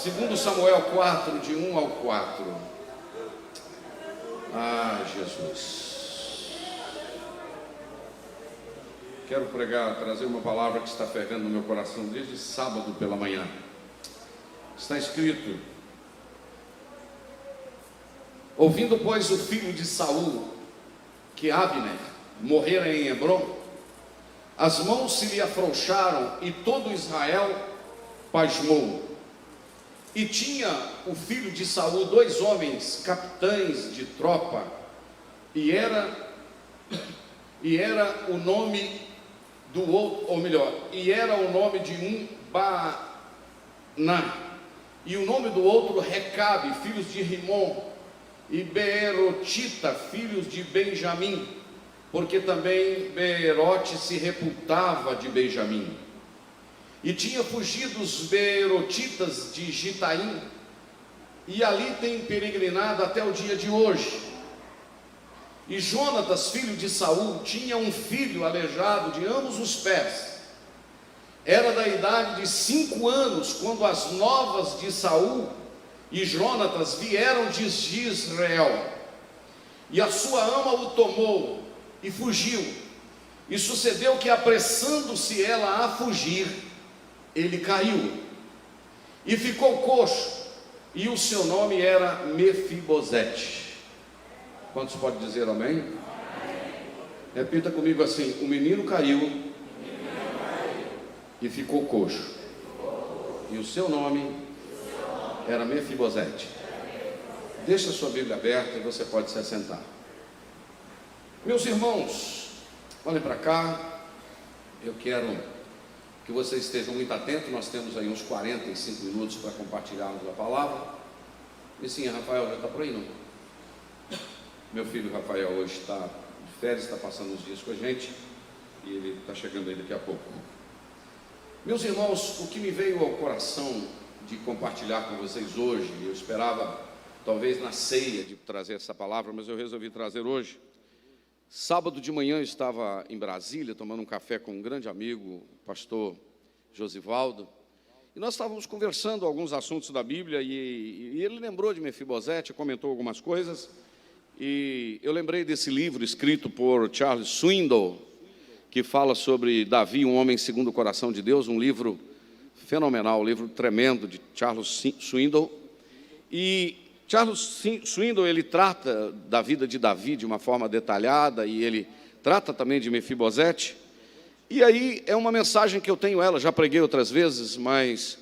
Segundo Samuel 4, de 1 ao 4. Ah, Jesus. Quero trazer uma palavra que está fervendo no meu coração desde sábado pela manhã. Está escrito: ouvindo, pois, o filho de Saul que Abner morrera em Hebrom, as mãos se lhe afrouxaram e todo Israel pasmou. E tinha o filho de Saul 2 homens, capitães de tropa, e era o nome do outro, ou melhor, e era o nome de um Baaná, e o nome do outro Recabe, filhos de Rimon, e Beerotita, filhos de Benjamim, porque também Beerote se reputava de Benjamim. E tinha fugido os Beerotitas de Gitaim, e ali tem peregrinado até o dia de hoje. E Jonatas, filho de Saul, tinha um filho aleijado de ambos os pés. Era da idade de 5 anos, quando as novas de Saul e Jonatas vieram de Israel. E a sua ama o tomou e fugiu. E sucedeu que, apressando-se ela a fugir, ele caiu e ficou coxo, e o seu nome era Mefibosete. Quantos podem dizer amém? Amém. Repita comigo assim: o menino caiu e ficou coxo, e o seu nome era Mefibosete. Deixa a sua Bíblia aberta e você pode se assentar. Meus irmãos, olhem para cá. Eu quero que vocês estejam muito atentos. Nós temos aí uns 45 minutos para compartilharmos a palavra. E sim, Rafael já está por aí, não? Meu filho Rafael hoje está de férias, está passando os dias com a gente, e ele está chegando aí daqui a pouco. Meus irmãos, o que me veio ao coração de compartilhar com vocês hoje, eu esperava talvez na ceia de trazer essa palavra, mas eu resolvi trazer hoje. Sábado de manhã eu estava em Brasília, tomando um café com um grande amigo, o pastor Josivaldo, e nós estávamos conversando alguns assuntos da Bíblia, e ele lembrou de Mefibosete, comentou algumas coisas, e eu lembrei desse livro escrito por Charles Swindoll, que fala sobre Davi, um homem segundo o coração de Deus, um livro fenomenal, um livro tremendo de Charles Swindoll. E Charles Swindoll, ele trata da vida de Davi de uma forma detalhada, e ele trata também de Mefibosete. E aí é uma mensagem que eu tenho ela, já preguei outras vezes, mas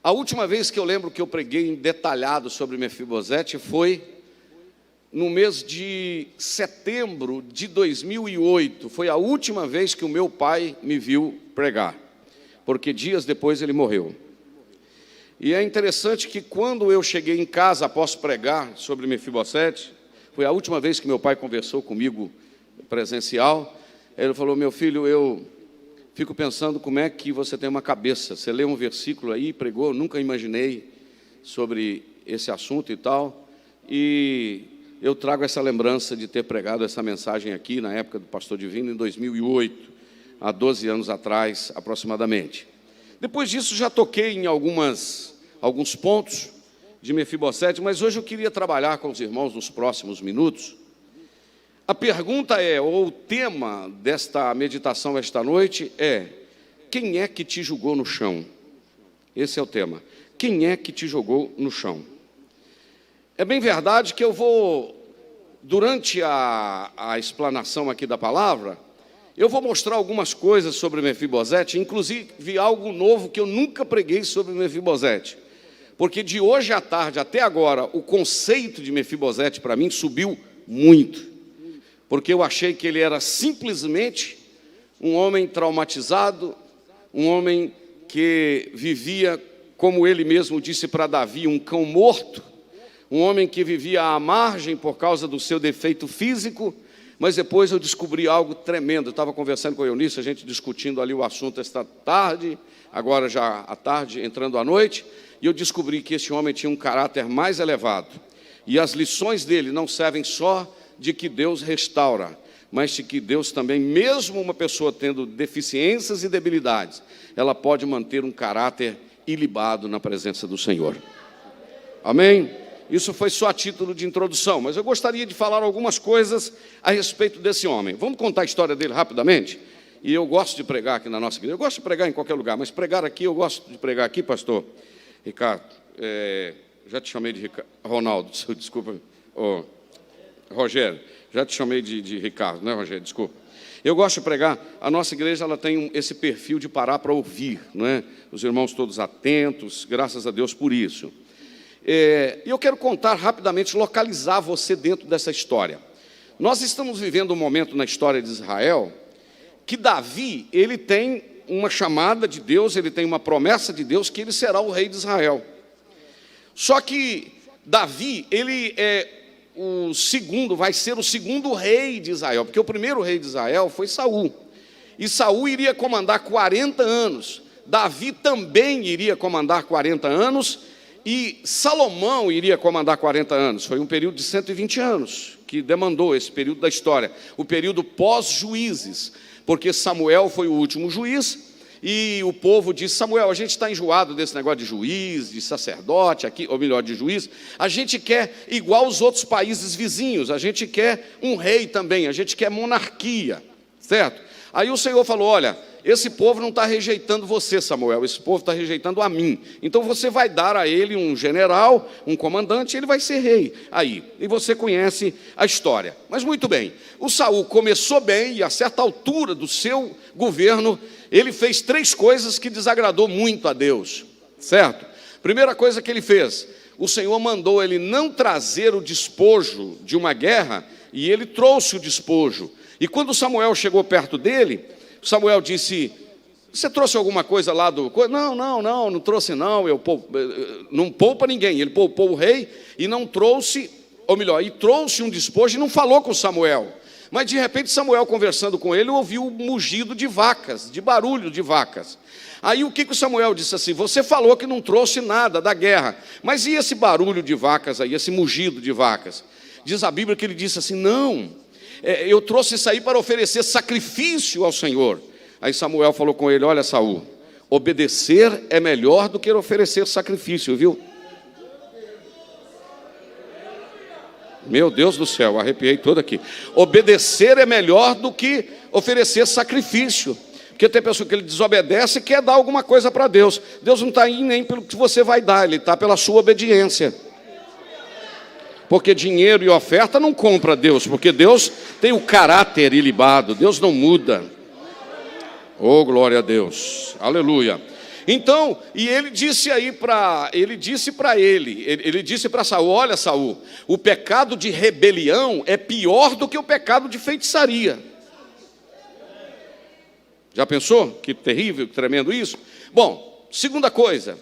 a última vez que eu lembro que eu preguei em detalhado sobre Mefibosete foi no mês de setembro de 2008. Foi a última vez que o meu pai me viu pregar, porque dias depois ele morreu. E é interessante que quando eu cheguei em casa após pregar sobre Mefibosete, foi a última vez que meu pai conversou comigo presencial. Ele falou: meu filho, eu fico pensando como é que você tem uma cabeça. Você leu um versículo aí, pregou, eu nunca imaginei sobre esse assunto e tal. E eu trago essa lembrança de ter pregado essa mensagem aqui na época do Pastor Divino, em 2008, há 12 anos atrás aproximadamente. Depois disso já toquei em alguns pontos de Mefibosete, mas hoje eu queria trabalhar com os irmãos nos próximos minutos. A pergunta é, ou o tema desta meditação esta noite é: quem é que te jogou no chão? Esse é o tema. Quem é que te jogou no chão? É bem verdade que eu vou, durante a explanação aqui da palavra, eu vou mostrar algumas coisas sobre Mefibosete, inclusive algo novo que eu nunca preguei sobre Mefibosete. Porque de hoje à tarde até agora, o conceito de Mefibosete para mim subiu muito. Porque eu achei que ele era simplesmente um homem traumatizado, um homem que vivia, como ele mesmo disse para Davi, um cão morto, um homem que vivia à margem por causa do seu defeito físico. Mas depois eu descobri algo tremendo. Eu estava conversando com a Eunice, a gente discutindo ali o assunto esta tarde, agora já à tarde, entrando à noite, e eu descobri que esse homem tinha um caráter mais elevado. E as lições dele não servem só de que Deus restaura, mas de que Deus também, mesmo uma pessoa tendo deficiências e debilidades, ela pode manter um caráter ilibado na presença do Senhor. Amém? Isso foi só a título de introdução, mas eu gostaria de falar algumas coisas a respeito desse homem. Vamos contar a história dele rapidamente? E eu gosto de pregar aqui na nossa igreja. Eu gosto de pregar em qualquer lugar, mas pregar aqui, eu gosto de pregar aqui, pastor Ricardo. Já te chamei de Ricardo. Ronaldo, desculpa. Rogério, já te chamei de Ricardo, né, Rogério? Desculpa. Eu gosto de pregar. A nossa igreja ela tem esse perfil de parar para ouvir, não é? Os irmãos todos atentos, graças a Deus por isso. E eu quero contar rapidamente, localizar você dentro dessa história. Nós estamos vivendo um momento na história de Israel que Davi, ele tem uma chamada de Deus, ele tem uma promessa de Deus que ele será o rei de Israel. Só que Davi, ele vai ser o segundo rei de Israel, porque o primeiro rei de Israel foi Saul. E Saul iria comandar 40 anos. Davi também iria comandar 40 anos. E Salomão iria comandar 40 anos. Foi um período de 120 anos que demandou esse período da história. O período pós-juízes, porque Samuel foi o último juiz. E o povo disse: Samuel, a gente está enjoado desse negócio de juiz, de sacerdote, aqui, ou melhor, de juiz. A gente quer igual os outros países vizinhos. A gente quer um rei também. A gente quer monarquia, certo? Aí o Senhor falou: olha, esse povo não está rejeitando você, Samuel, esse povo está rejeitando a mim. Então você vai dar a ele um general, um comandante, e ele vai ser rei. Aí, e você conhece a história. Mas muito bem, o Saul começou bem, e a certa altura do seu governo, ele fez 3 coisas que desagradou muito a Deus, certo? Primeira coisa que ele fez, o Senhor mandou ele não trazer o despojo de uma guerra, e ele trouxe o despojo. E quando Samuel chegou perto dele, Samuel disse: você trouxe alguma coisa lá do... Não trouxe não, não poupa ninguém. Ele poupou o rei e não trouxe, ou melhor, e trouxe um despojo e não falou com Samuel. Mas de repente Samuel, conversando com ele, ouviu o mugido de vacas, de barulho de vacas. Aí o que o Samuel disse assim: você falou que não trouxe nada da guerra, mas e esse barulho de vacas aí, esse mugido de vacas? Diz a Bíblia que ele disse assim: não, eu trouxe isso aí para oferecer sacrifício ao Senhor. Aí Samuel falou com ele: olha, Saul, obedecer é melhor do que oferecer sacrifício, viu? Meu Deus do céu, arrepiei todo aqui. Obedecer é melhor do que oferecer sacrifício. Porque tem pessoa que ele desobedece e quer dar alguma coisa para Deus. Deus não está aí nem pelo que você vai dar, Ele está pela sua obediência. Porque dinheiro e oferta não compra Deus, porque Deus tem o caráter ilibado, Deus não muda. Oh, glória a Deus, aleluia. Então, e ele disse para Saul: olha, Saul, o pecado de rebelião é pior do que o pecado de feitiçaria. Já pensou? Que terrível, que tremendo isso? Bom, segunda coisa,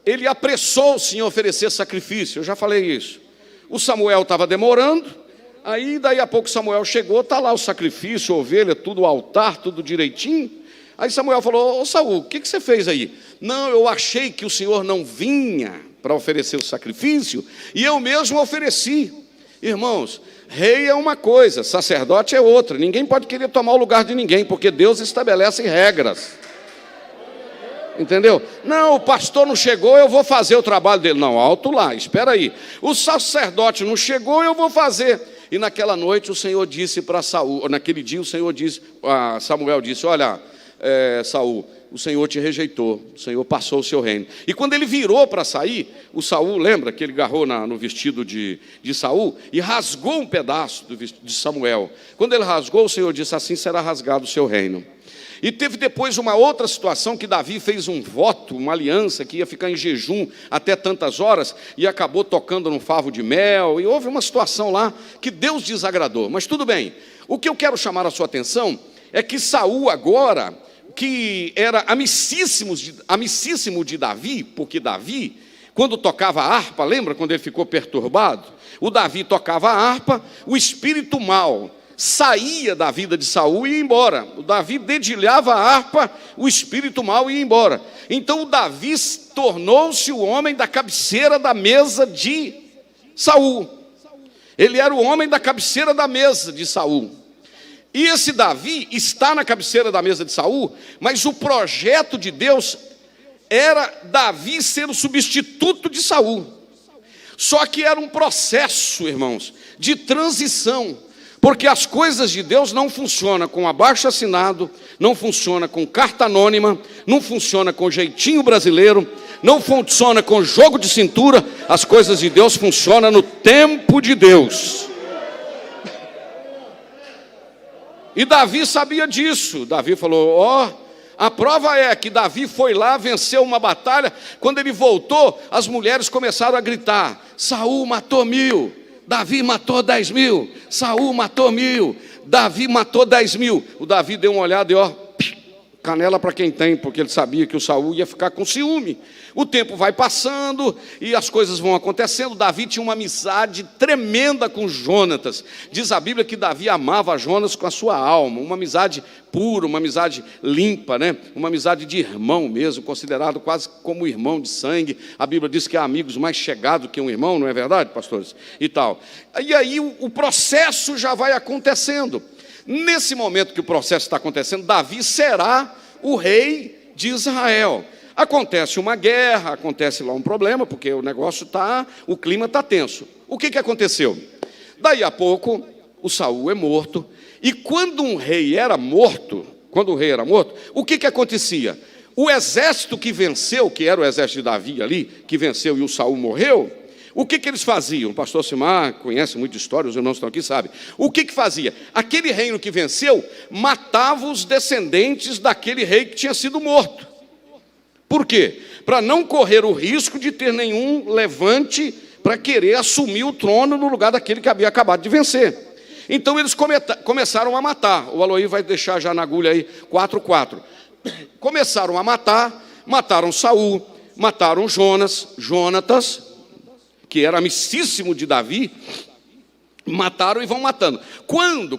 ele apressou-se em oferecer sacrifício. Eu já falei isso. O Samuel estava demorando. Aí daí a pouco Samuel chegou, está lá o sacrifício, a ovelha, tudo, o altar, tudo direitinho. Aí Samuel falou: ô Saul, o que você fez aí? Não, eu achei que o Senhor não vinha para oferecer o sacrifício, e eu mesmo ofereci. Irmãos, rei é uma coisa, sacerdote é outra. Ninguém pode querer tomar o lugar de ninguém, porque Deus estabelece regras. Entendeu? Não, o pastor não chegou, eu vou fazer o trabalho dele. Não, alto lá, espera aí. O sacerdote não chegou, eu vou fazer. E naquela noite o Senhor disse para Saul, naquele dia o Senhor disse, Samuel disse: olha, Saul, o Senhor te rejeitou, o Senhor passou o seu reino. E quando ele virou para sair, o Saul, lembra que ele agarrou no vestido de Saul e rasgou um pedaço de Samuel. Quando ele rasgou, o Senhor disse: assim será rasgado o seu reino. E teve depois uma outra situação que Davi fez um voto, uma aliança, que ia ficar em jejum até tantas horas, e acabou tocando num favo de mel, e houve uma situação lá que Deus desagradou. Mas tudo bem, o que eu quero chamar a sua atenção é que Saul agora, que era amicíssimo de Davi, porque Davi, quando tocava a harpa, lembra quando ele ficou perturbado? O Davi tocava a harpa, o espírito mau saía da vida de Saul e ia embora. O Davi dedilhava a harpa, o espírito mau ia embora. Então o Davi tornou-se o homem da cabeceira da mesa de Saul. Ele era o homem da cabeceira da mesa de Saul. E esse Davi está na cabeceira da mesa de Saul, mas o projeto de Deus era Davi ser o substituto de Saul. Só que era um processo, irmãos, de transição, porque as coisas de Deus não funcionam com abaixo-assinado, não funciona com carta anônima, não funciona com jeitinho brasileiro, não funciona com jogo de cintura. As coisas de Deus funcionam no tempo de Deus. E Davi sabia disso. Davi falou: a prova é que Davi foi lá, venceu uma batalha. Quando ele voltou, as mulheres começaram a gritar: Saul matou 1000, Davi matou 10.000, Saul matou 1000, Davi matou 10.000. O Davi deu uma olhada e canela para quem tem, porque ele sabia que o Saul ia ficar com ciúme. O tempo vai passando e as coisas vão acontecendo. Davi tinha uma amizade tremenda com Jonatas. Diz a Bíblia que Davi amava Jonas com a sua alma, uma amizade pura, uma amizade limpa, né? Uma amizade de irmão mesmo, considerado quase como irmão de sangue. A Bíblia diz que há amigos mais chegados que um irmão, não é verdade, pastores? E tal. E aí o processo já vai acontecendo. Nesse momento que o processo está acontecendo, Davi será o rei de Israel. Acontece uma guerra, acontece lá um problema, porque o clima está tenso. O que aconteceu? Daí a pouco, o Saul é morto, e quando um rei era morto, o que acontecia? O exército que venceu, que era o exército de Davi ali, que venceu e o Saul morreu, o que eles faziam? O pastor Simar conhece muito de história, os irmãos estão aqui, sabem. O que fazia? Aquele reino que venceu matava os descendentes daquele rei que tinha sido morto. Por quê? Para não correr o risco de ter nenhum levante para querer assumir o trono no lugar daquele que havia acabado de vencer. Então eles começaram a matar. O Aloí vai deixar já na agulha aí 4:4. Começaram a matar, mataram Saul, mataram Jonatas, que era amicíssimo de Davi, mataram e vão matando.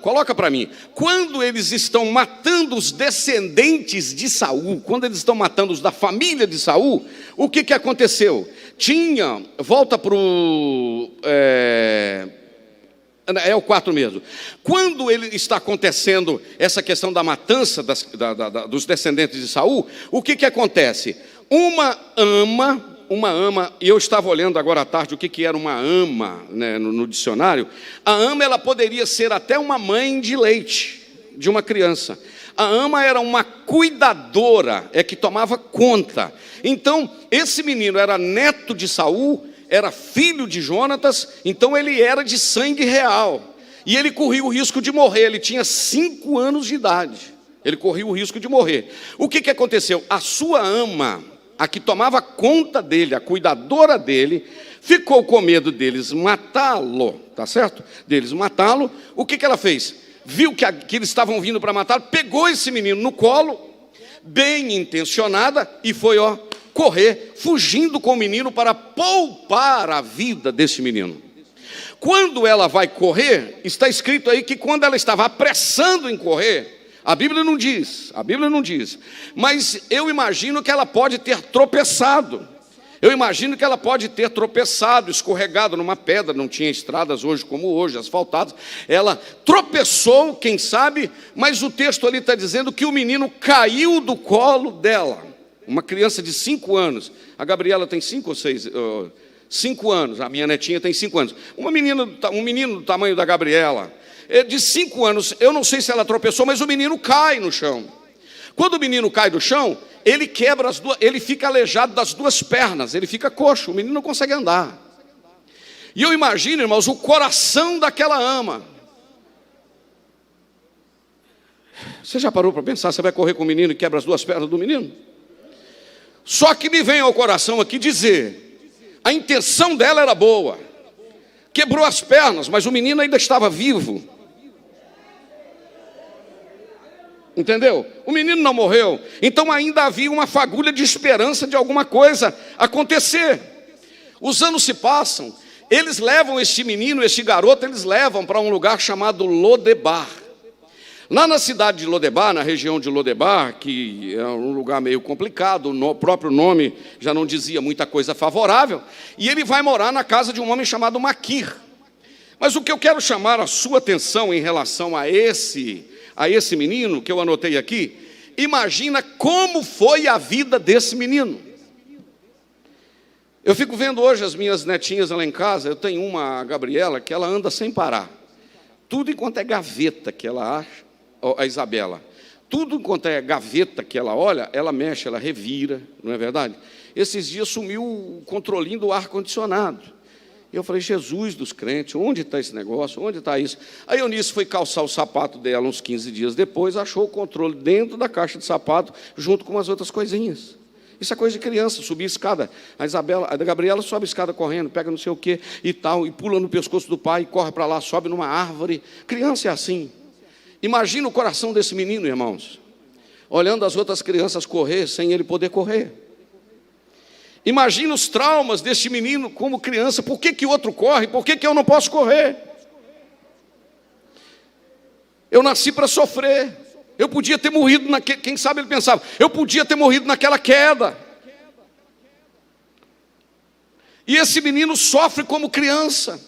Coloca para mim, quando eles estão matando os descendentes de Saul, quando eles estão matando os da família de Saul, o que aconteceu? Volta para o... É o 4 mesmo. Quando ele está acontecendo essa questão da matança dos descendentes de Saul, o que acontece? Uma ama, e eu estava olhando agora à tarde o que era uma ama, né, no dicionário. A ama, ela poderia ser até uma mãe de leite de uma criança. A ama era uma cuidadora, que tomava conta. Então, esse menino era neto de Saul, era filho de Jonatas, então ele era de sangue real. E ele corria o risco de morrer, ele tinha 5 anos de idade. Ele corria o risco de morrer. O que aconteceu? A sua ama, a que tomava conta dele, a cuidadora dele, ficou com medo deles matá-lo, tá certo? Deles matá-lo. O que ela fez? Viu que eles estavam vindo para matá-lo, pegou esse menino no colo, bem intencionada, e foi, correr, fugindo com o menino para poupar a vida desse menino. Quando ela vai correr, está escrito aí que quando ela estava apressando em correr, a Bíblia não diz, mas eu imagino que ela pode ter tropeçado. Eu imagino que ela pode ter tropeçado, escorregado numa pedra, não tinha estradas hoje como hoje, asfaltadas. Ela tropeçou, quem sabe, mas o texto ali está dizendo que o menino caiu do colo dela. Uma criança de 5 anos, a Gabriela tem 5 ou 6, 5 anos, a minha netinha tem 5 anos. Um menino do tamanho da Gabriela, de 5 anos, eu não sei se ela tropeçou, mas o menino cai no chão. Quando o menino cai do chão, ele quebra ele fica aleijado das 2 pernas, ele fica coxo, o menino não consegue andar. E eu imagino, irmãos, o coração daquela ama. Você já parou para pensar, você vai correr com o menino e quebra as 2 pernas do menino? Só que me vem ao coração aqui dizer, a intenção dela era boa, quebrou as pernas, mas o menino ainda estava vivo. Entendeu? O menino não morreu, então ainda havia uma fagulha de esperança de alguma coisa acontecer. Os anos se passam, eles levam este menino, este garoto, eles levam para um lugar chamado Lodebar. Lá na cidade de Lodebar, na região de Lodebar, que é um lugar meio complicado, o próprio nome já não dizia muita coisa favorável, e ele vai morar na casa de um homem chamado Maquir. Mas o que eu quero chamar a sua atenção em relação a esse menino, que eu anotei aqui, imagina como foi a vida desse menino. Eu fico vendo hoje as minhas netinhas lá em casa. Eu tenho uma, a Gabriela, que ela anda sem parar. Tudo enquanto é gaveta que ela acha, a Isabela, tudo enquanto é gaveta que ela olha, ela mexe, ela revira, não é verdade? Esses dias sumiu o controlinho do ar-condicionado. Eu falei, Jesus dos crentes, onde está esse negócio? Onde está isso? Aí a Eunice foi calçar o sapato dela uns 15 dias depois, achou o controle dentro da caixa de sapato, junto com as outras coisinhas. Isso é coisa de criança, subir escada. A Gabriela sobe a escada correndo, pega não sei o quê e tal, e pula no pescoço do pai, corre para lá, sobe numa árvore. Criança é assim. Imagina o coração desse menino, irmãos, olhando as outras crianças correr sem ele poder correr. Imagina os traumas desse menino como criança. Por que o outro corre? Por que eu não posso correr? Eu nasci para sofrer. Eu podia ter morrido, quem sabe ele pensava, eu podia ter morrido naquela queda. E esse menino sofre como criança.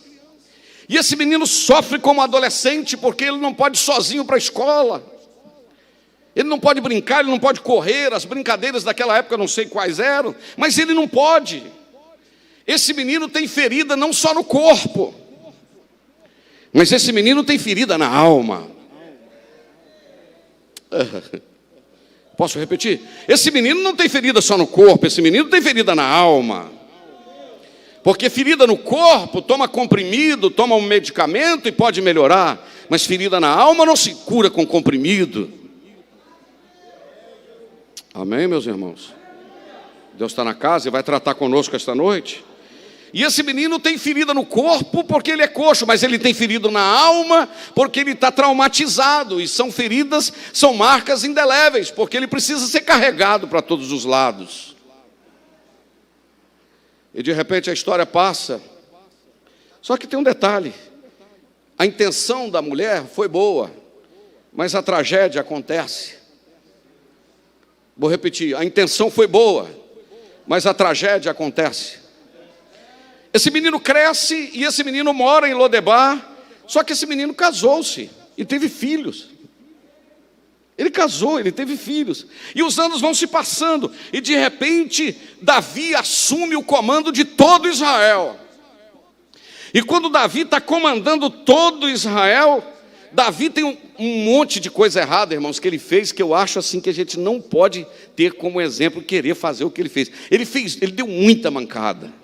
E esse menino sofre como adolescente, porque ele não pode ir sozinho para a escola. Ele não pode brincar, ele não pode correr. As brincadeiras daquela época eu não sei quais eram, mas ele não pode. Esse menino tem ferida não só no corpo, mas esse menino tem ferida na alma. Posso repetir? Esse menino não tem ferida só no corpo, esse menino tem ferida na alma. Porque ferida no corpo, toma comprimido, toma um medicamento e pode melhorar. Mas ferida na alma não se cura com comprimido. Amém, meus irmãos? Deus está na casa e vai tratar conosco esta noite. E esse menino tem ferida no corpo porque ele é coxo, mas ele tem ferida na alma porque ele está traumatizado. E são feridas, são marcas indeléveis, porque ele precisa ser carregado para todos os lados. E de repente a história passa. Só que tem um detalhe. A intenção da mulher foi boa, mas a tragédia acontece. Vou repetir, a intenção foi boa, mas a tragédia acontece. Esse menino cresce e esse menino mora em Lodebar, só que esse menino casou-se e teve filhos. Ele casou, ele teve filhos. E os anos vão se passando e de repente Davi assume o comando de todo Israel. E quando Davi está comandando todo Israel, Davi tem um monte de coisa errada, irmãos, que ele fez, que eu acho assim que a gente não pode ter como exemplo querer fazer o que ele fez. Ele deu muita mancada.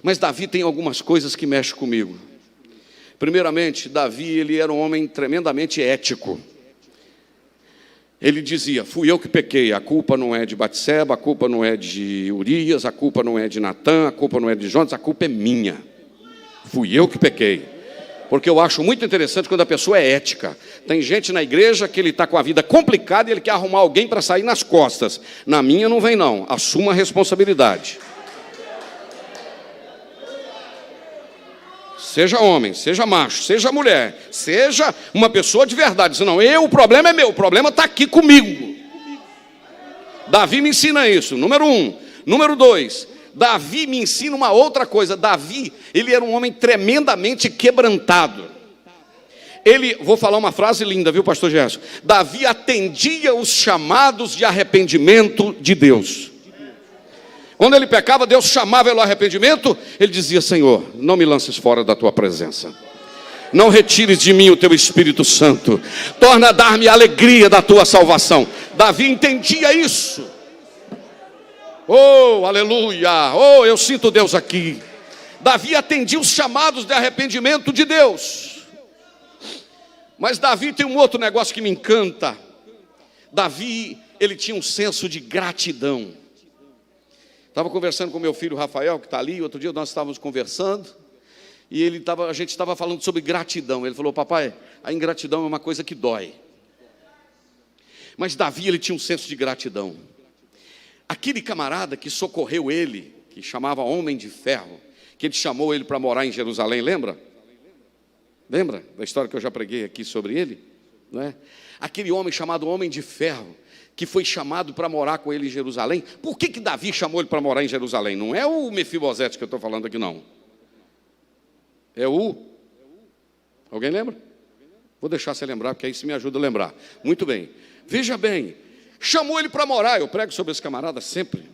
Mas Davi tem algumas coisas que mexem comigo. Primeiramente, Davi, ele era um homem tremendamente ético. Ele dizia, fui eu que pequei, a culpa não é de Batseba, a culpa não é de Urias, a culpa não é de Natã, a culpa não é de Jonas, a culpa é minha. Fui eu que pequei. Porque eu acho muito interessante quando a pessoa é ética. Tem gente na igreja que ele está com a vida complicada e ele quer arrumar alguém para sair nas costas. Na minha não vem não, assuma a responsabilidade. Seja homem, seja macho, seja mulher, seja uma pessoa de verdade. Senão, o problema é meu, o problema está aqui comigo. Davi me ensina isso, número 1. Número 2, Davi me ensina uma outra coisa. Davi, ele era um homem tremendamente quebrantado. Vou falar uma frase linda, viu, pastor Gerson? Davi atendia os chamados de arrependimento de Deus. Quando ele pecava, Deus chamava ele ao arrependimento. Ele dizia, Senhor, não me lances fora da tua presença. Não retires de mim o teu Espírito Santo. Torna a dar-me a alegria da tua salvação. Davi entendia isso. Oh, aleluia. Oh, eu sinto Deus aqui. Davi atendia os chamados de arrependimento de Deus. Mas Davi tem um outro negócio que me encanta. Davi, ele tinha um senso de gratidão. Estava conversando com meu filho Rafael, que está ali. Outro dia nós estávamos conversando e a gente estava falando sobre gratidão. Ele falou, papai, a ingratidão é uma coisa que dói. Mas Davi, ele tinha um senso de gratidão. Aquele camarada que socorreu ele, que chamava Homem de Ferro, que ele chamou ele para morar em Jerusalém, lembra? Lembra da história que eu já preguei aqui sobre ele? Não é? Aquele homem chamado Homem de Ferro, que foi chamado para morar com ele em Jerusalém. Por que Davi chamou ele para morar em Jerusalém? Não é o Mefibosete que eu estou falando aqui, não. É Alguém lembra? Vou deixar você lembrar, porque aí isso me ajuda a lembrar. Muito bem. Veja bem, chamou ele para morar. Eu prego sobre esse camarada sempre.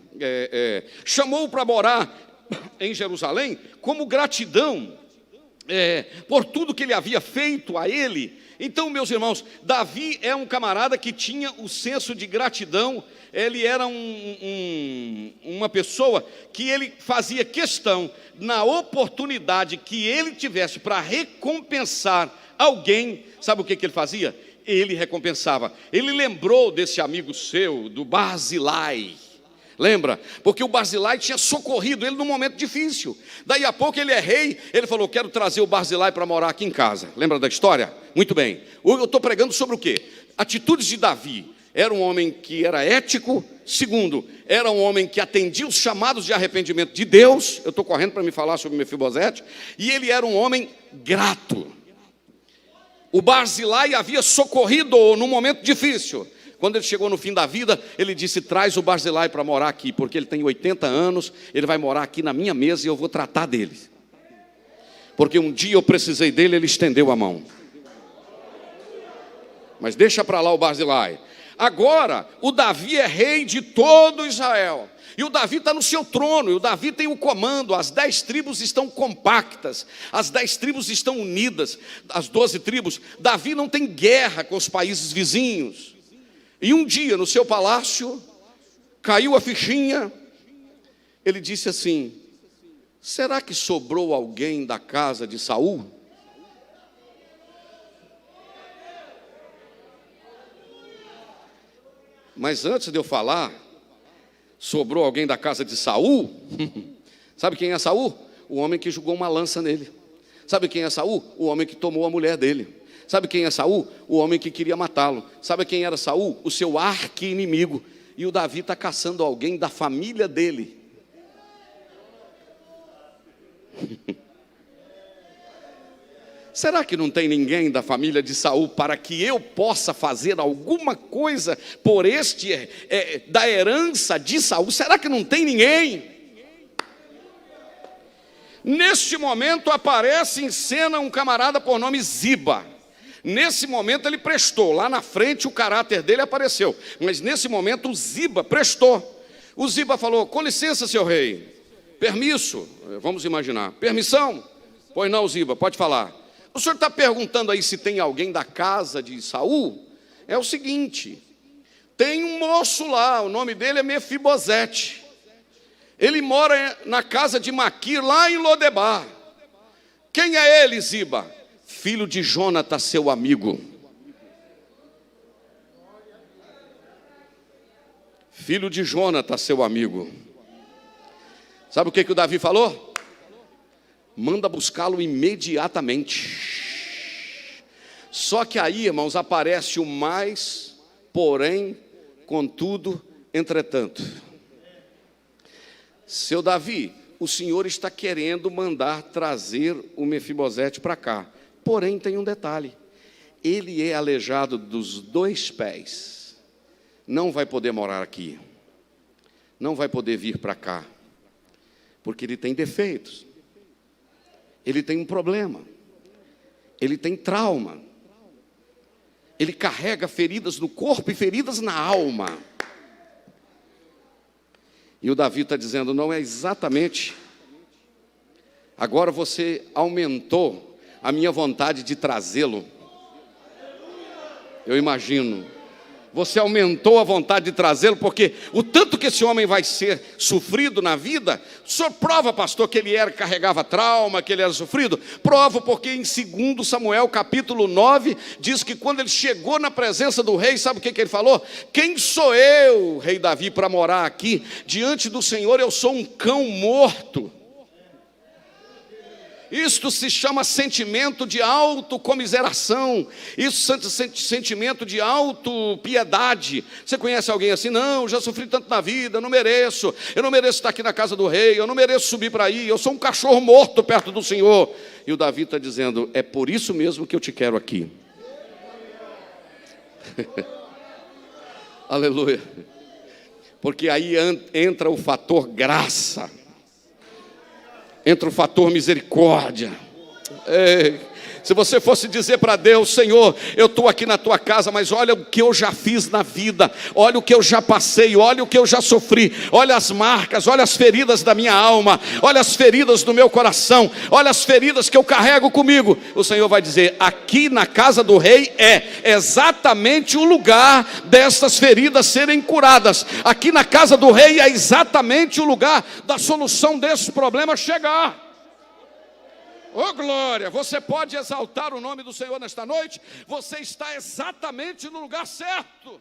Chamou-o para morar em Jerusalém como gratidão por tudo que ele havia feito a ele. Então, meus irmãos, Davi é um camarada que tinha o senso de gratidão. Ele era uma pessoa que ele fazia questão, na oportunidade que ele tivesse para recompensar alguém, sabe o que ele fazia? Ele recompensava. Ele lembrou desse amigo seu, do Barzilai. Lembra? Porque o Barzilai tinha socorrido ele num momento difícil. Daí a pouco ele é rei, ele falou: quero trazer o Barzilai para morar aqui em casa. Lembra da história? Muito bem. Eu estou pregando sobre o quê? Atitudes de Davi. Era um homem que era ético. Segundo, era um homem que atendia os chamados de arrependimento de Deus. Eu estou correndo para me falar sobre Mefibosete. E ele era um homem grato. O Barzilai havia socorrido num momento difícil. Quando ele chegou no fim da vida, ele disse: traz o Barzilai para morar aqui, porque ele tem 80 anos, ele vai morar aqui na minha mesa e eu vou tratar dele. Porque um dia eu precisei dele, ele estendeu a mão. Mas deixa para lá o Barzilai. Agora, o Davi é rei de todo Israel. E o Davi está no seu trono, e o Davi tem o comando. As 10 tribos estão compactas, as 10 tribos estão unidas, as 12 tribos. Davi não tem guerra com os países vizinhos. E um dia, no seu palácio, caiu a fichinha. Ele disse assim: será que sobrou alguém da casa de Saul? Mas antes de eu falar, sobrou alguém da casa de Saul? Sabe quem é Saul? O homem que jogou uma lança nele. Sabe quem é Saul? O homem que tomou a mulher dele. Sabe quem é Saul? O homem que queria matá-lo. Sabe quem era Saul? O seu arqui-inimigo. E o Davi está caçando alguém da família dele. Será que não tem ninguém da família de Saul para que eu possa fazer alguma coisa por da herança de Saul? Será que não tem ninguém? Neste momento aparece em cena um camarada por nome Ziba. Nesse momento ele prestou. Lá na frente o caráter dele apareceu. Mas nesse momento o Ziba prestou. O Ziba falou: com licença, seu rei. Permisso. Vamos imaginar. Permissão? Pois não, Ziba, pode falar. O senhor está perguntando aí se tem alguém da casa de Saul? É o seguinte: tem um moço lá, o nome dele é Mefibosete. Ele mora na casa de Maquir, lá em Lodebar. Quem é ele, Ziba? Filho de Jonatas, seu amigo. Filho de Jonatas, seu amigo. Sabe o que o Davi falou? Manda buscá-lo imediatamente. Só que aí, irmãos, aparece o mais, porém, contudo, entretanto. Seu Davi, o senhor está querendo mandar trazer o Mefibosete para cá. Porém, tem um detalhe: ele é aleijado dos 2 pés. Não vai poder morar aqui. Não vai poder vir para cá. Porque ele tem defeitos. Ele tem um problema. Ele tem trauma. Ele carrega feridas no corpo e feridas na alma. E o Davi está dizendo: não é exatamente. Agora você aumentou a minha vontade de trazê-lo. Eu imagino. Você aumentou a vontade de trazê-lo, porque o tanto que esse homem vai ser sofrido na vida. O senhor prova, pastor, que ele carregava trauma, que ele era sofrido? Prova, porque em 2 Samuel capítulo 9, diz que quando ele chegou na presença do rei, sabe o que ele falou? Quem sou eu, rei Davi, para morar aqui? Diante do Senhor eu sou um cão morto. Isto se chama sentimento de autocomiseração. Isso é sentimento de autopiedade. Você conhece alguém assim? Não, já sofri tanto na vida, eu não mereço estar aqui na casa do rei, eu não mereço subir para aí, eu sou um cachorro morto perto do Senhor. E o Davi está dizendo: é por isso mesmo que eu te quero aqui. Aleluia. Porque aí entra o fator graça. Entra o fator misericórdia. Ei, se você fosse dizer para Deus: Senhor, eu estou aqui na tua casa, mas olha o que eu já fiz na vida, olha o que eu já passei, olha o que eu já sofri, olha as marcas, olha as feridas da minha alma, olha as feridas do meu coração, olha as feridas que eu carrego comigo. O Senhor vai dizer: aqui na casa do rei é exatamente o lugar dessas feridas serem curadas. Aqui na casa do rei é exatamente o lugar da solução desses problemas chegar. Oh glória, você pode exaltar o nome do Senhor nesta noite? Você está exatamente no lugar certo.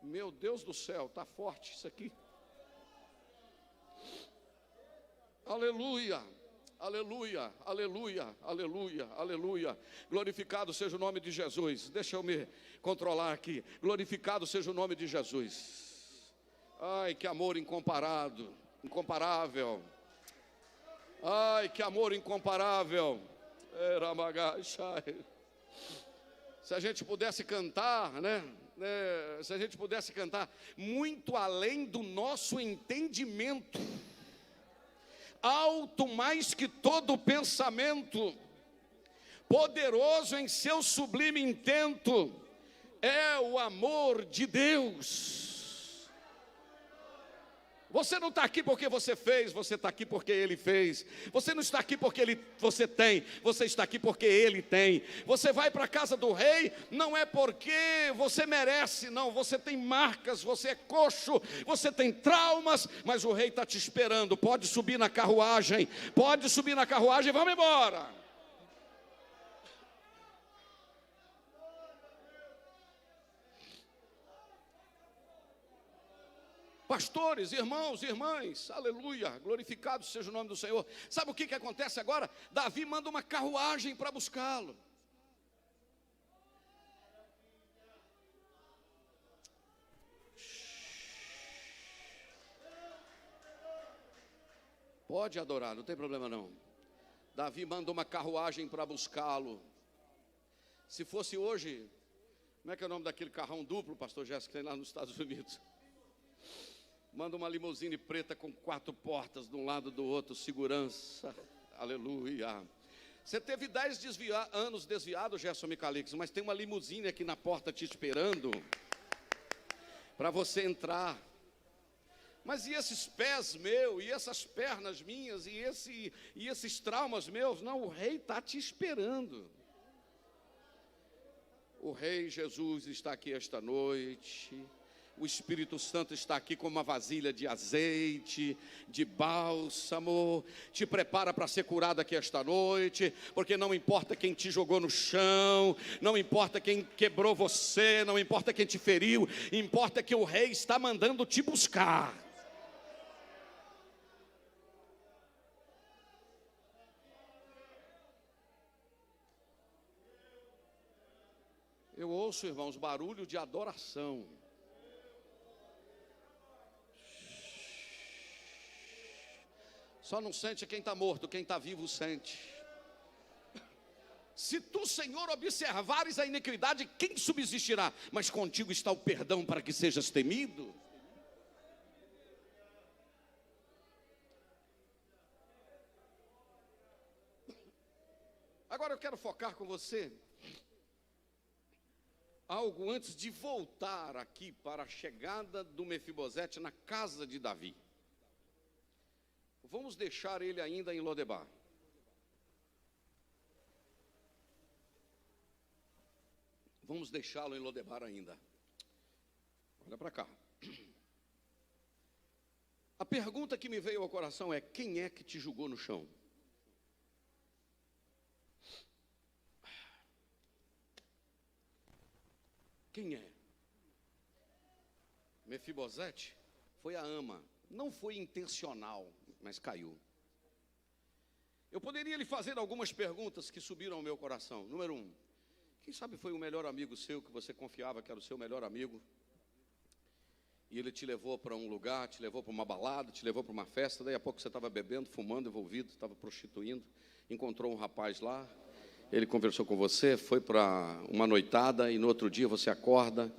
Meu Deus do céu, está forte isso aqui. Aleluia, aleluia, aleluia, aleluia, aleluia. Glorificado seja o nome de Jesus. Deixa eu me controlar aqui. Glorificado seja o nome de Jesus. Ai, que amor incomparável. Ai, que amor incomparável. Se a gente pudesse cantar, né? Se a gente pudesse cantar muito além do nosso entendimento, alto mais que todo pensamento, poderoso em seu sublime intento, é o amor de Deus. Você não está aqui porque você fez, você está aqui porque Ele fez. Você não está aqui porque você tem, você está aqui porque Ele tem. Você vai para a casa do rei, não é porque você merece, não. Você tem marcas, você é coxo, você tem traumas, mas o rei está te esperando. Pode subir na carruagem, vamos embora. Pastores, irmãos, irmãs, aleluia, glorificado seja o nome do Senhor. Sabe o que acontece agora? Davi manda uma carruagem para buscá-lo. Pode adorar, não tem problema não. Davi manda uma carruagem para buscá-lo. Se fosse hoje, como é que é o nome daquele carrão duplo, pastor Jéssica, que tem lá nos Estados Unidos? Manda uma limusine preta com 4 portas de um lado do outro, segurança, aleluia. Você teve 10 anos desviado, Gerson Micalix, mas tem uma limusine aqui na porta te esperando, para você entrar. Mas e esses pés meus, e essas pernas minhas, e esses traumas meus? Não, o rei está te esperando. O rei Jesus está aqui esta noite. O Espírito Santo está aqui com uma vasilha de azeite, de bálsamo, te prepara para ser curado aqui esta noite, porque não importa quem te jogou no chão, não importa quem quebrou você, não importa quem te feriu, importa que o rei está mandando te buscar. Eu ouço, irmãos, barulho de adoração. Só não sente quem está morto, quem está vivo sente. Se tu, Senhor, observares a iniquidade, quem subsistirá? Mas contigo está o perdão para que sejas temido. Agora eu quero focar com você algo antes de voltar aqui para a chegada do Mefibosete na casa de Davi. Vamos deixar ele ainda em Lodebar. Vamos deixá-lo em Lodebar ainda. Olha para cá. A pergunta que me veio ao coração é: quem é que te jogou no chão? Quem é? Mefibosete foi a ama. Não foi intencional, mas caiu. Eu poderia lhe fazer algumas perguntas que subiram ao meu coração. Número 1, quem sabe foi o melhor amigo seu, que você confiava que era o seu melhor amigo, e ele te levou para um lugar, te levou para uma balada, te levou para uma festa, daí a pouco você estava bebendo, fumando, envolvido, estava prostituindo, encontrou um rapaz lá, ele conversou com você, foi para uma noitada, e no outro dia você acorda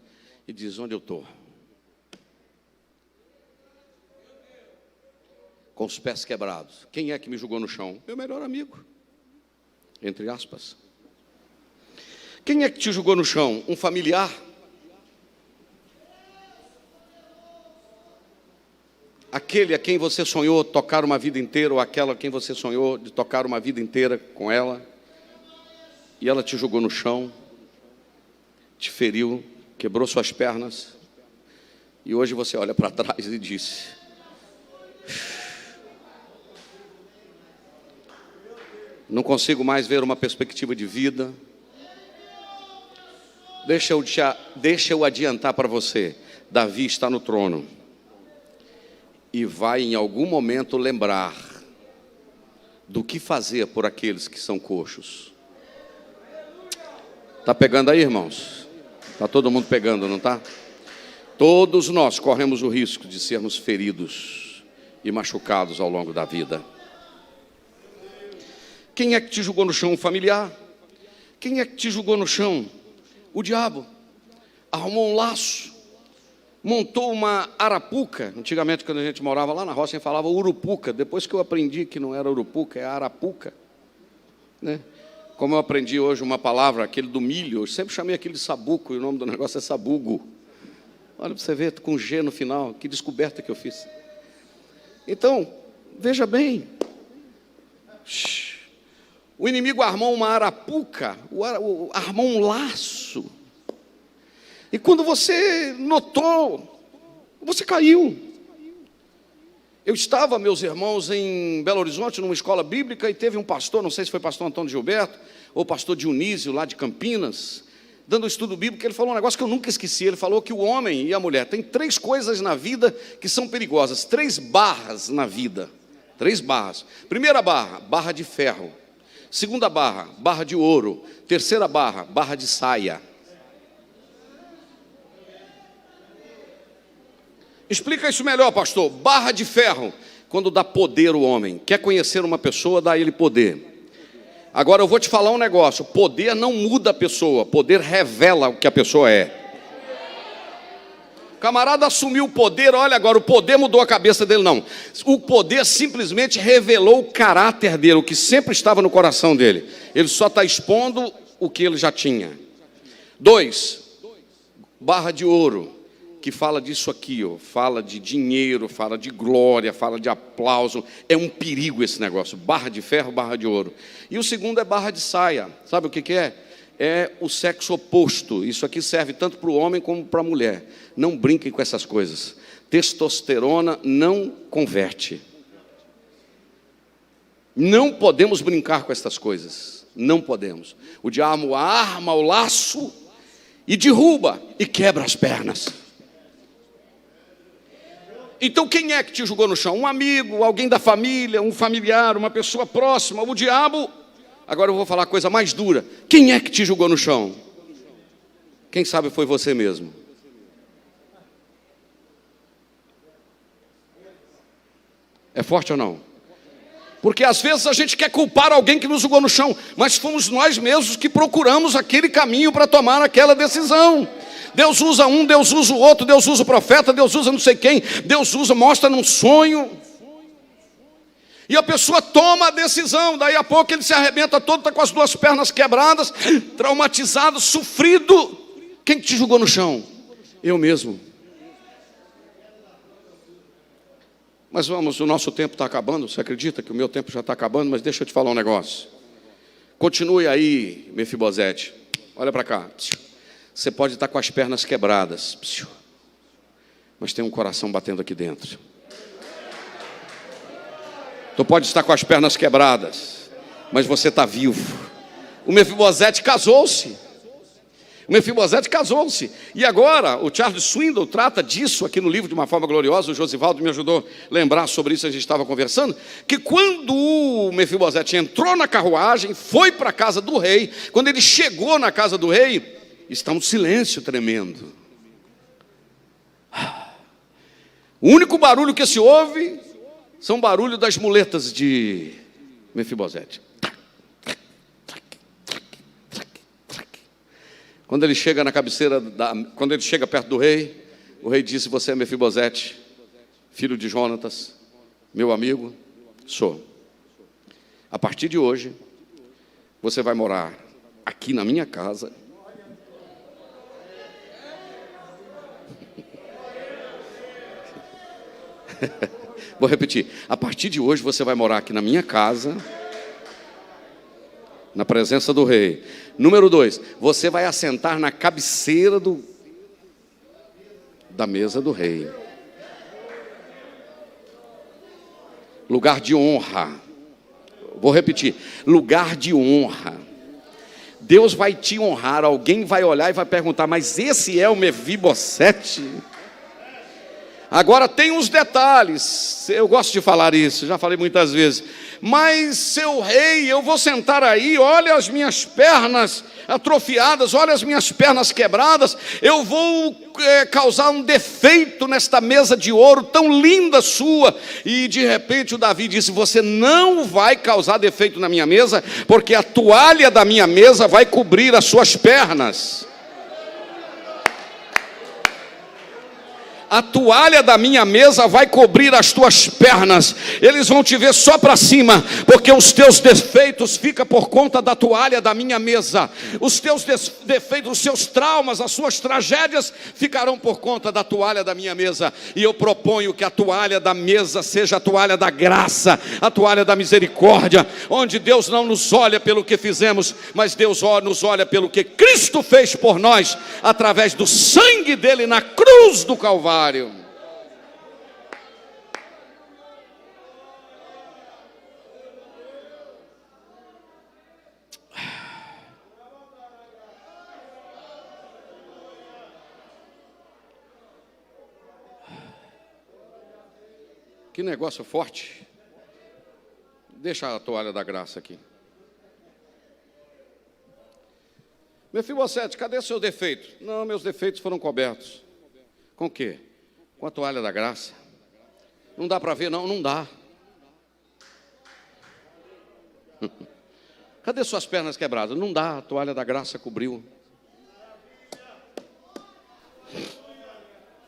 e diz: onde eu estou? com os pés quebrados. Quem é que me jogou no chão? Meu melhor amigo, entre aspas. Quem é que te jogou no chão? Um familiar? Aquele a quem você sonhou tocar uma vida inteira, ou aquela a quem você sonhou de tocar uma vida inteira com ela, e ela te jogou no chão, te feriu, quebrou suas pernas, e hoje você olha para trás e disse: não consigo mais ver uma perspectiva de vida. Deixa eu adiantar para você, Davi está no trono, e vai em algum momento lembrar do que fazer por aqueles que são coxos. Está pegando aí, irmãos? Está todo mundo pegando, não está? Todos nós corremos o risco de sermos feridos e machucados ao longo da vida. Quem é que te jogou no chão? Um familiar? Quem é que te jogou no chão? O diabo. Arrumou um laço, montou uma arapuca. Antigamente, quando a gente morava lá na roça, a gente falava urupuca. Depois que eu aprendi que não era urupuca, é arapuca, né? Como eu aprendi hoje uma palavra, aquele do milho, eu sempre chamei aquele de sabuco, e o nome do negócio é sabugo. Olha para você ver, com G no final, que descoberta que eu fiz. Então, veja bem, o inimigo armou uma arapuca, armou um laço, e quando você notou, você caiu. Eu estava, meus irmãos, em Belo Horizonte, numa escola bíblica, e teve um pastor, não sei se foi pastor Antônio Gilberto, ou pastor Dionísio, lá de Campinas, dando um estudo bíblico. Ele falou um negócio que eu nunca esqueci. Ele falou que o homem e a mulher têm 3 coisas na vida que são perigosas, 3 barras na vida, 3 barras. Primeira barra, barra de ferro. Segunda barra, barra de ouro. Terceira barra, barra de saia. Explica isso melhor, pastor. Barra de ferro, quando dá poder ao homem. Quer conhecer uma pessoa, dá a ele poder. Agora eu vou te falar um negócio: poder não muda a pessoa, poder revela o que a pessoa é. O camarada assumiu o poder, olha agora, o poder mudou a cabeça dele, não. O poder simplesmente revelou o caráter dele, o que sempre estava no coração dele. Ele só está expondo o que ele já tinha. 2, barra de ouro, que fala disso aqui, ó, fala de dinheiro, fala de glória, fala de aplauso. É um perigo esse negócio, barra de ferro, barra de ouro. E o segundo é barra de saia. Sabe o que é? É o sexo oposto. Isso aqui serve tanto para o homem como para a mulher. Não brinquem com essas coisas. Testosterona não converte. Não podemos brincar com essas coisas. Não podemos. O diabo arma o laço e derruba e quebra as pernas. Então quem é que te jogou no chão? Um amigo, alguém da família, um familiar, uma pessoa próxima, o diabo. Agora eu vou falar a coisa mais dura. Quem é que te jogou no chão? Quem sabe foi você mesmo. É forte ou não? Porque às vezes a gente quer culpar alguém que nos jogou no chão, mas fomos nós mesmos que procuramos aquele caminho para tomar aquela decisão. Deus usa um, Deus usa o outro, Deus usa o profeta, Deus usa não sei quem, Deus usa, mostra num sonho. E a pessoa toma a decisão, daí a pouco ele se arrebenta todo, está com as 2 pernas quebradas, traumatizado, sofrido. Quem que te jogou no chão? Eu mesmo. Mas vamos, o nosso tempo está acabando. Você acredita que o meu tempo já está acabando? Mas deixa eu te falar um negócio. Continue aí, Mefibosete. Olha para cá. Você pode estar com as pernas quebradas, mas tem um coração batendo aqui dentro. Tu pode estar com as pernas quebradas, mas você está vivo. O Mefibosete casou-se. O Mefibosete casou-se. E agora, o Charles Swindoll trata disso aqui no livro de uma forma gloriosa. O Josivaldo me ajudou a lembrar sobre isso, a gente estava conversando. Que quando o Mefibosete entrou na carruagem, foi para a casa do rei. Quando ele chegou na casa do rei, está um silêncio tremendo. O único barulho que se ouve são barulho das muletas de Mefibosete. Quando ele chega na cabeceira, quando ele chega perto do rei, o rei disse: você é Mefibosete, filho de Jonatas, meu amigo, sou. A partir de hoje, você vai morar aqui na minha casa. Vou repetir. A partir de hoje, você vai morar aqui na minha casa, na presença do rei. Número 2, você vai assentar na cabeceira da mesa do rei. Lugar de honra. Vou repetir. Lugar de honra. Deus vai te honrar. Alguém vai olhar e vai perguntar: mas esse é o Mefibosete? Agora tem uns detalhes. Eu gosto de falar isso, já falei muitas vezes. Mas, seu rei, eu vou sentar aí, olha as minhas pernas atrofiadas, olha as minhas pernas quebradas, eu vou causar um defeito nesta mesa de ouro tão linda sua. E de repente o Davi disse: você não vai causar defeito na minha mesa, porque a toalha da minha mesa vai cobrir as suas pernas. A toalha da minha mesa vai cobrir as tuas pernas. Eles vão te ver só para cima, porque os teus defeitos ficam por conta da toalha da minha mesa. Os teus defeitos, os seus traumas, as suas tragédias ficarão por conta da toalha da minha mesa. E eu proponho que a toalha da mesa seja a toalha da graça, a toalha da misericórdia, onde Deus não nos olha pelo que fizemos, mas Deus nos olha pelo que Cristo fez por nós, através do sangue dele na cruz do Calvário. Que negócio forte. Deixa a toalha da graça aqui. Mefibosete, cadê seu defeito? Não, meus defeitos foram cobertos. Com o quê? Com a toalha da graça. Não dá para ver, não? Não dá. Cadê suas pernas quebradas? Não dá, a toalha da graça cobriu.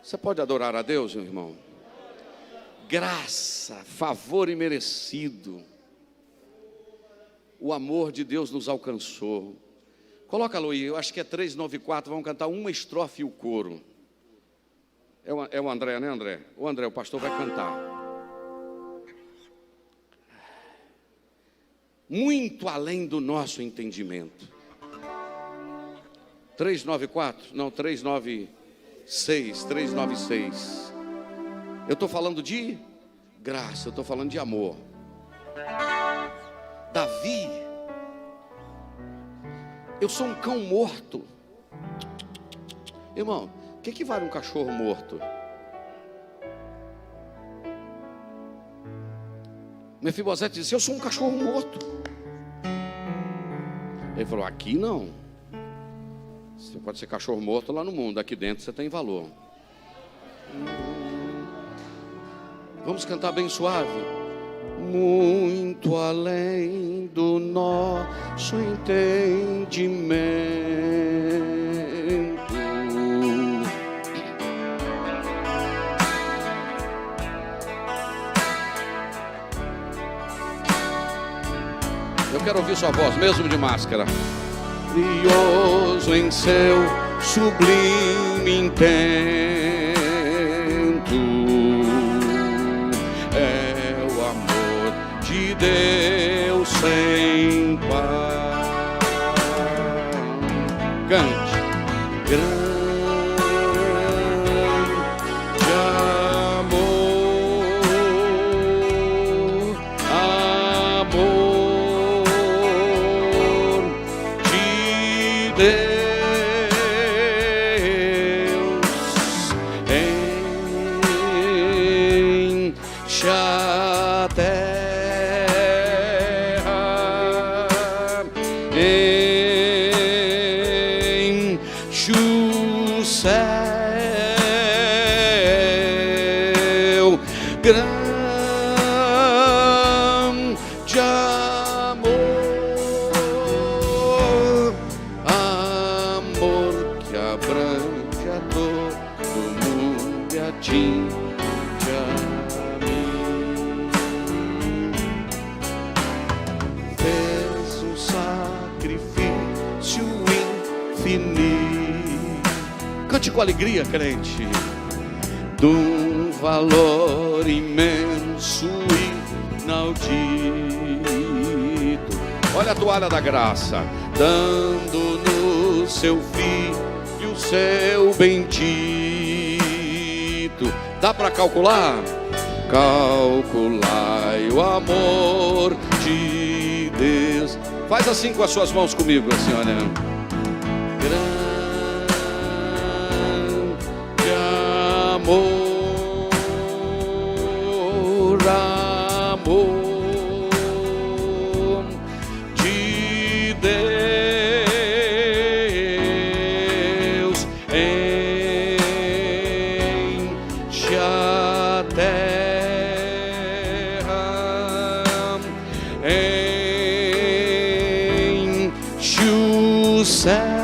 Você pode adorar a Deus, meu irmão? Graça, favor imerecido. O amor de Deus nos alcançou. Coloca, Luí, eu acho que é 394, vamos cantar uma estrofe e o coro. É o André, né, André? O André, o pastor, vai cantar. Muito além do nosso entendimento. 394? Não, 396. 396. Eu estou falando de graça, eu estou falando de amor. Davi, eu sou um cão morto. Irmão, o que vale um cachorro morto? Mefibosete disse: eu sou um cachorro morto. Ele falou: aqui não. Você pode ser cachorro morto lá no mundo, aqui dentro você tem valor. Vamos cantar bem suave. Muito além do nosso entendimento. Eu quero ouvir sua voz, mesmo de máscara. Glorioso em seu sublime intento é o amor de Deus sem par. Cante. Grande com alegria, crente. De um valor imenso e inaudito. Olha a toalha da graça, dando no seu filho seu bendito. Dá para calcular? Calculai o amor de Deus. Faz assim com as suas mãos comigo, assim, olha. Grande amor, amor de Deus enche a terra, enche o céu.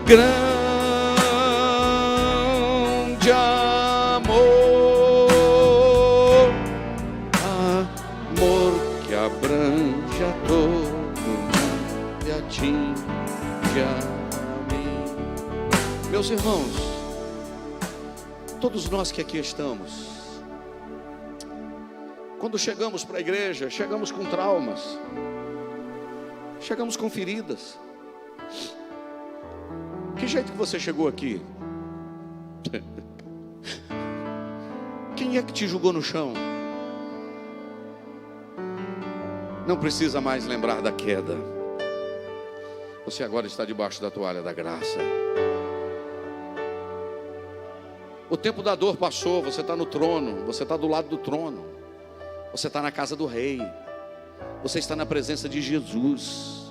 Grande amor, amor que abrange a todo mundo e atinge a mim. Meus irmãos, todos nós que aqui estamos, quando chegamos para a igreja, chegamos com traumas, chegamos com feridas. Que jeito que você chegou aqui? Quem é que te jogou no chão? Não precisa mais lembrar da queda. Você agora está debaixo da toalha da graça. O tempo da dor passou, você está no trono, você está do lado do trono, você está na casa do rei, você está na presença de Jesus.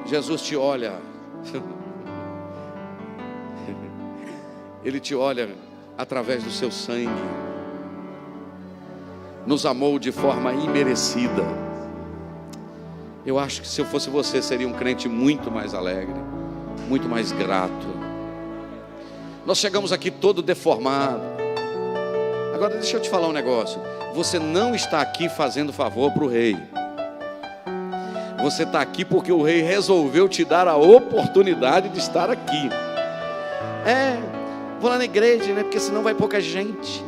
Jesus te olha. Ele te olha através do seu sangue, nos amou de forma imerecida. Eu acho que se eu fosse você, seria um crente muito mais alegre, muito mais grato. Nós chegamos aqui todo deformado. Agora deixa eu te falar um negócio. Você não está aqui fazendo favor para o rei. Você está aqui porque o rei resolveu te dar a oportunidade de estar aqui. Vou lá na igreja, né? Porque senão vai pouca gente.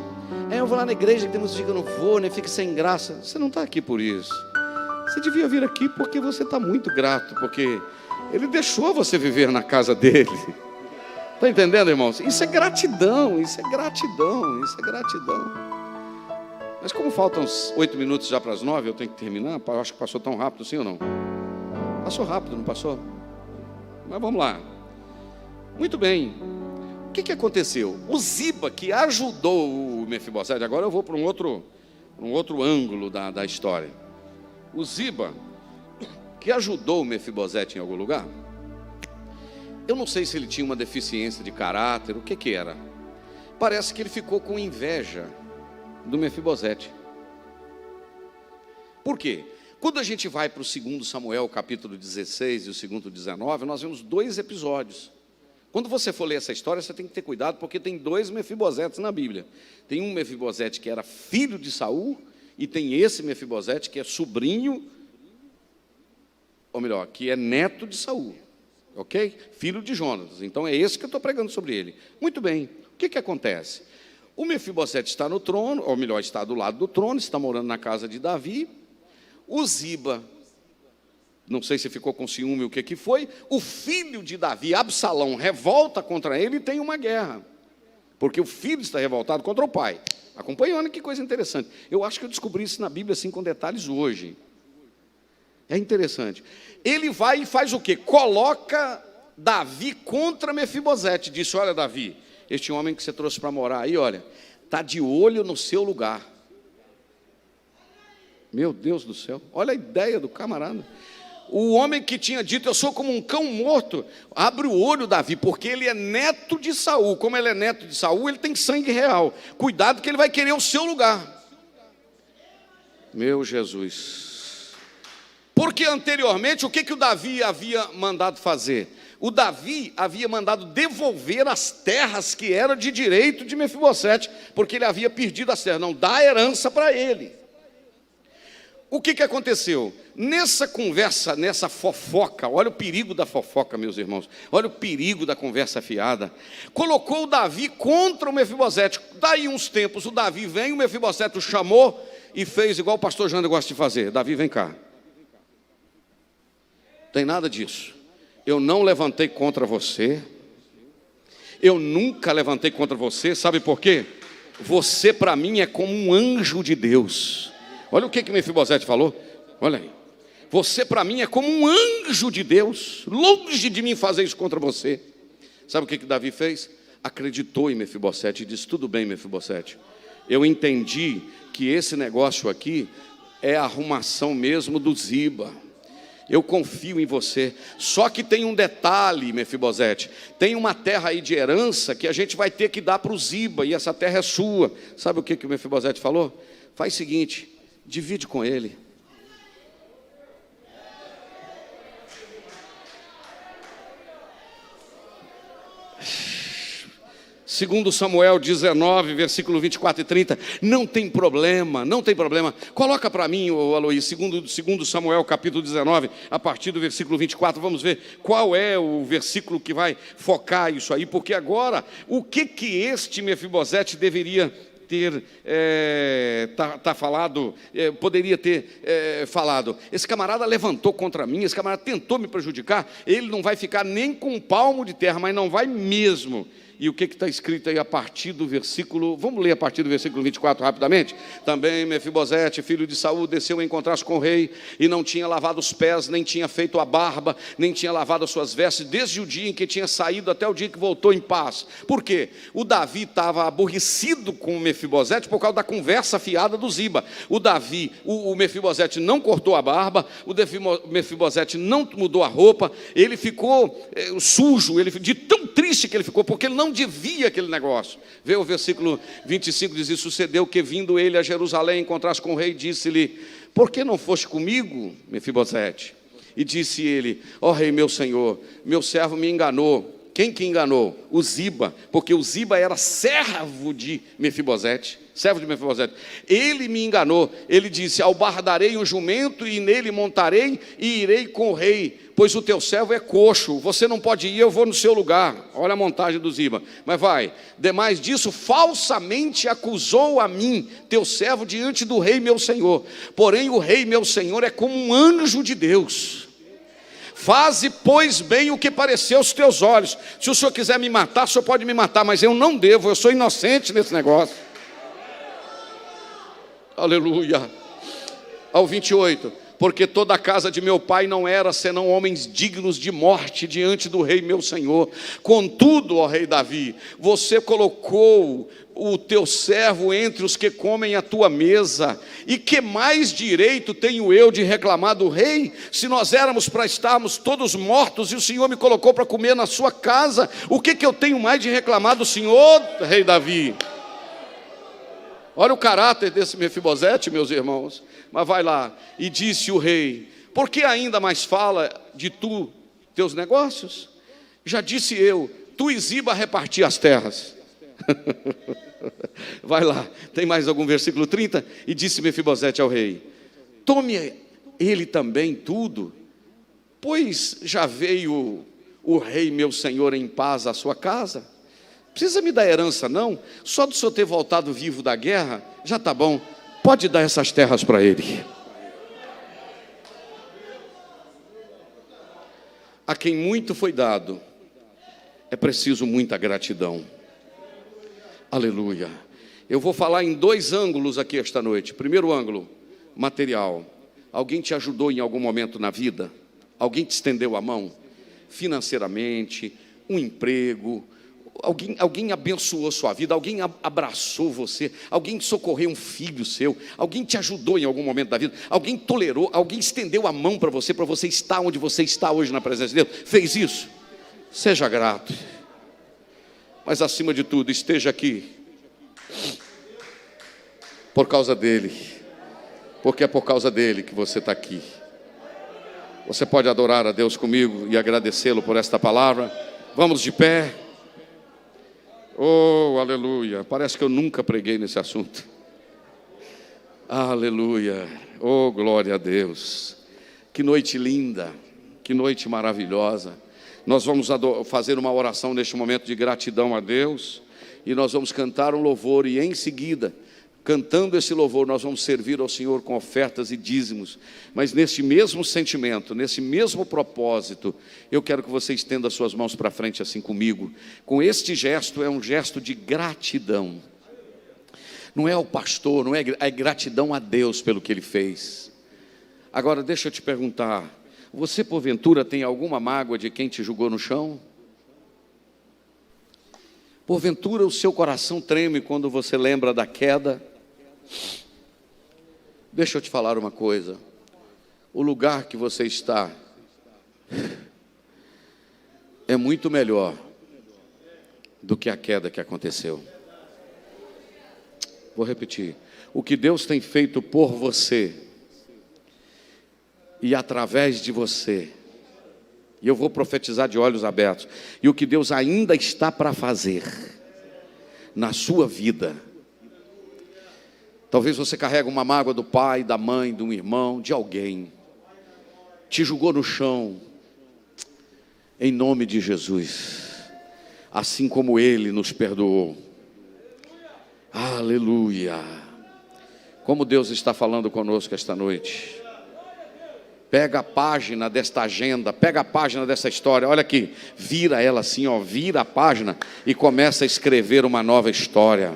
Eu vou lá na igreja, que tem música, eu não vou, né? Fica sem graça. Você não está aqui por isso. Você devia vir aqui porque você está muito grato, porque Ele deixou você viver na casa dele. Está entendendo, irmãos? Isso é gratidão, isso é gratidão, isso é gratidão. Mas como faltam uns 8 minutos já para as 9, eu tenho que terminar. Eu acho que passou tão rápido, sim ou não? Passou rápido, não passou? Mas vamos lá. Muito bem. O que aconteceu? O Ziba, que ajudou o Mefibosete, agora eu vou para um outro ângulo da história. O Ziba, que ajudou o Mefibosete em algum lugar, eu não sei se ele tinha uma deficiência de caráter, o que era. Parece que ele ficou com inveja do Mefibosete. Por quê? Quando a gente vai para o 2 Samuel, capítulo 16 e o 19, nós vemos 2 episódios. Quando você for ler essa história, você tem que ter cuidado, porque tem 2 Mefibosetes na Bíblia. Tem um Mefibosete que era filho de Saul, e tem esse Mefibosete que é sobrinho, ou melhor, que é neto de Saul, ok? Filho de Jonatas. Então é esse que eu estou pregando sobre ele. Muito bem, o que acontece? O Mefibosete está no trono, ou melhor, está do lado do trono, está morando na casa de Davi. O Ziba, não sei se ficou com ciúme, o que foi, o filho de Davi, Absalão, revolta contra ele e tem uma guerra, porque o filho está revoltado contra o pai. Acompanhando, que coisa interessante. Eu acho que eu descobri isso na Bíblia assim com detalhes hoje. É interessante. Ele vai e faz o quê? Coloca Davi contra Mefibosete. Disse: olha, Davi, este homem que você trouxe para morar aí, olha, está de olho no seu lugar. Meu Deus do céu, olha a ideia do camarada. O homem que tinha dito: eu sou como um cão morto, abre o olho, Davi, porque ele é neto de Saul. Como ele é neto de Saul, ele tem sangue real. Cuidado que ele vai querer o seu lugar. Meu Jesus. Porque anteriormente, o que o Davi havia mandado fazer? O Davi havia mandado devolver as terras que eram de direito de Mefibosete, porque ele havia perdido as terras. Não, dá herança para ele. o que aconteceu? Nessa conversa, nessa fofoca, olha o perigo da fofoca, meus irmãos, olha o perigo da conversa fiada. Colocou o Davi contra o Mefibosete. Daí uns tempos, o Davi vem, o Mefibosete o chamou e fez igual o pastor Jânio gosta de fazer. Davi, vem cá. Tem nada disso. Eu não levantei contra você. Eu nunca levantei contra você. Sabe por quê? Você para mim é como um anjo de Deus. Olha o que Mefibosete falou. Olha aí. Você para mim é como um anjo de Deus. Longe de mim fazer isso contra você. Sabe o que Davi fez? Acreditou em Mefibosete e disse: tudo bem, Mefibosete. Eu entendi que esse negócio aqui é a arrumação mesmo do Ziba. Eu confio em você. Só que tem um detalhe, Mefibosete. Tem uma terra aí de herança que a gente vai ter que dar para o Ziba. E essa terra é sua. Sabe o que o Mefibosete falou? Faz o seguinte, divide com ele. Segundo Samuel 19, versículo 24 e 30, não tem problema, não tem problema. Coloca para mim, Aloís, segundo Samuel capítulo 19, a partir do versículo 24, vamos ver qual é o versículo que vai focar isso aí, porque agora, o que este Mefibosete deveria ter falado, poderia ter falado? Esse camarada levantou contra mim, esse camarada tentou me prejudicar, ele não vai ficar nem com um palmo de terra, mas não vai mesmo. E o que está escrito aí a partir do versículo, vamos ler a partir do versículo 24 rapidamente? Também Mefibosete, filho de Saul, desceu a encontrar-se com o rei, e não tinha lavado os pés, nem tinha feito a barba, nem tinha lavado as suas vestes, desde o dia em que tinha saído até o dia que voltou em paz. Por quê? O Davi estava aborrecido com o Mefibosete por causa da conversa fiada do Ziba. O Mefibosete não cortou a barba, o Mefibosete não mudou a roupa, ele ficou sujo, de tão triste que ele ficou, porque ele não devia aquele negócio. Vê o versículo 25, diz: e sucedeu que, vindo ele a Jerusalém, encontrasse com o rei, disse-lhe: por que não foste comigo, Mefibosete? E disse ele: ó rei, meu senhor, meu servo me enganou. Quem que enganou? O Ziba, porque o Ziba era servo de Mefibosete. Ele me enganou. Ele disse: albardarei um jumento e nele montarei e irei com o rei, pois o teu servo é coxo, você não pode ir, eu vou no seu lugar. Olha a montagem do Ziba. Mas vai, demais disso, falsamente acusou a mim, teu servo, diante do rei meu senhor. Porém o rei meu senhor é como um anjo de Deus. Faze, pois, bem o que pareceu aos teus olhos. Se o senhor quiser me matar, o senhor pode me matar, mas eu não devo, eu sou inocente nesse negócio. Aleluia. Ao 28, porque toda a casa de meu pai não era senão homens dignos de morte diante do rei meu senhor. Contudo, ó rei Davi, você colocou o teu servo entre os que comem a tua mesa, e que mais direito tenho eu de reclamar do rei, se nós éramos para estarmos todos mortos, e o Senhor me colocou para comer na sua casa? O que eu tenho mais de reclamar do Senhor, rei Davi? Olha o caráter desse Mefibosete, meus irmãos. Mas vai lá, e disse o rei: por que ainda mais fala de teus negócios? Já disse eu, tu e Ziba reparti as terras. Vai lá, tem mais algum versículo 30? E disse Mefibosete ao rei: tome ele também tudo, pois já veio o rei meu senhor em paz à sua casa. Precisa me dar herança não? Só do senhor ter voltado vivo da guerra, já está bom. Pode dar essas terras para ele. A quem muito foi dado, é preciso muita gratidão. Aleluia. Eu vou falar em dois ângulos aqui esta noite. Primeiro ângulo, material. Alguém te ajudou em algum momento na vida? Alguém te estendeu a mão? Financeiramente, um emprego, alguém abençoou sua vida, alguém abraçou você, alguém socorreu um filho seu, alguém te ajudou em algum momento da vida, alguém tolerou, alguém estendeu a mão para você estar onde você está hoje na presença de Deus. Fez isso? Seja grato. Mas acima de tudo, esteja aqui por causa dele, porque é por causa dele que você está aqui. Você pode adorar a Deus comigo e agradecê-lo por esta palavra? Vamos de pé. Oh, aleluia. Parece que eu nunca preguei nesse assunto. Aleluia. Oh, glória a Deus. Que noite linda, que noite maravilhosa. Nós vamos fazer uma oração neste momento de gratidão a Deus, e nós vamos cantar um louvor, e em seguida, cantando esse louvor, nós vamos servir ao Senhor com ofertas e dízimos. Mas nesse mesmo sentimento, nesse mesmo propósito, eu quero que você estenda as suas mãos para frente assim comigo. Com este gesto, é um gesto de gratidão. Não é ao pastor, não é gratidão a Deus pelo que Ele fez. Agora deixa eu te perguntar, você porventura tem alguma mágoa de quem te jogou no chão? Porventura o seu coração treme quando você lembra da queda? Deixa eu te falar uma coisa, o lugar que você está é muito melhor do que a queda que aconteceu. Vou repetir, o que Deus tem feito por você e através de você, e eu vou profetizar de olhos abertos, e o que Deus ainda está para fazer na sua vida. Talvez você carregue uma mágoa do pai, da mãe, de um irmão, de alguém, te jogou no chão. Em nome de Jesus, assim como Ele nos perdoou. Aleluia. Como Deus está falando conosco esta noite. Pega a página desta agenda, pega a página dessa história, olha aqui, vira ela assim, ó, vira a página e começa a escrever uma nova história.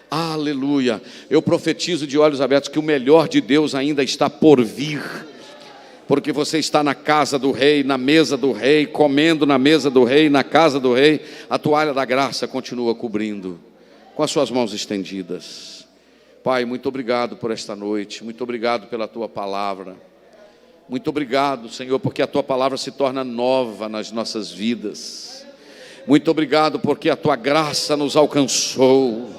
Aleluia. Eu profetizo de olhos abertos que o melhor de Deus ainda está por vir, porque você está na casa do rei, na mesa do rei, comendo na mesa do rei, na casa do rei. A toalha da graça continua cobrindo, com as suas mãos estendidas. Pai, muito obrigado por esta noite, muito obrigado pela Tua palavra, muito obrigado, Senhor, porque a Tua palavra se torna nova nas nossas vidas. Muito obrigado porque a Tua graça nos alcançou.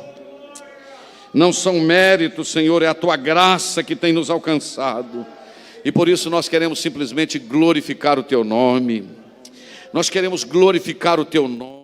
Não são méritos, Senhor, é a Tua graça que tem nos alcançado, e por isso nós queremos simplesmente glorificar o Teu nome. Nós queremos glorificar o Teu nome.